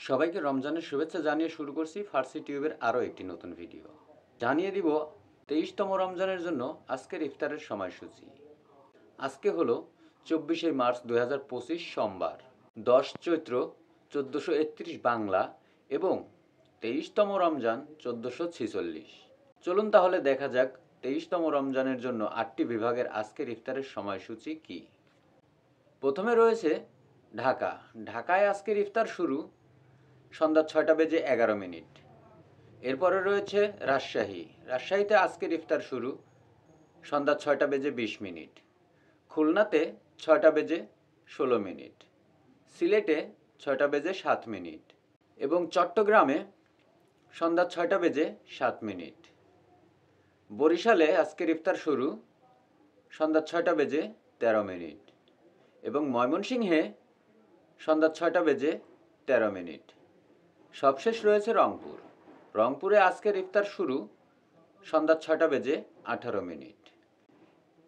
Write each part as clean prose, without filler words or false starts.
সবাইকে রমজানের শুভেচ্ছা জানিয়ে শুরু করছি ফার্সি টিউবের আরও একটি নতুন ভিডিও। জানিয়ে দিব 23তম রমজানের জন্য আজকের ইফতারের সময়সূচি। আজকে হলো 24শে মার্চ 2025 সোমবার, 10 চৈত্র 1431 বাংলা এবং 23তম রমজান 1446। চলুন তাহলে দেখা যাক 23তম রমজানের জন্য 8টি বিভাগের আজকের ইফতারের সময়সূচি কী। প্রথমে রয়েছে ঢাকা। ঢাকায় আজকের ইফতার শুরু সন্ধ্যা 6টা বেজে 11 মিনিট। এরপরে রয়েছে রাজশাহী। রাজশাহীতে আজকের ইফতার শুরু সন্ধ্যা 6টা বেজে 20 মিনিট। খুলনাতে 6টা বেজে 16 মিনিট। সিলেটে 6টা বেজে 7 মিনিট এবং চট্টগ্রামে সন্ধ্যা 6টা বেজে 7 মিনিট। বরিশালে আজকের ইফতার শুরু সন্ধ্যা 6টা বেজে 13 মিনিট এবং ময়মনসিংহে সন্ধ্যা 6টা বেজে 13 মিনিট। সবশেষ রয়েছে রংপুর। রংপুরে আজকের ইফতার শুরু সন্ধ্যা 6টা বেজে 18 মিনিট।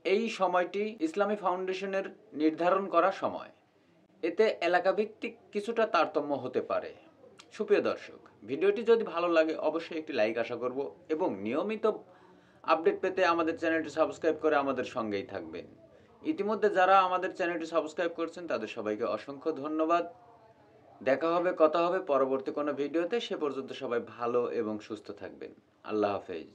এই সময়টি ইসলামী ফাউন্ডেশনের নির্ধারণ করা সময়। এতে এলাকাভিত্তিক কিছুটা তারতম্য হতে পারে। সুপ্রিয় দর্শক, ভিডিওটি যদি ভালো লাগে অবশ্যই একটি লাইক আশা করব এবং নিয়মিত আপডেট পেতে আমাদের চ্যানেলটি সাবস্ক্রাইব করে আমাদের সঙ্গেই থাকবেন। ইতিমধ্যে যারা আমাদের চ্যানেলটি সাবস্ক্রাইব করছেন তাদের সবাইকে অসংখ্য ধন্যবাদ। দেখা হবে, কথা হবে পরবর্তী কোনো ভিডিওতে। সে পর্যন্ত সবাই ভালো এবং সুস্থ থাকবেন। আল্লাহ হাফেজ।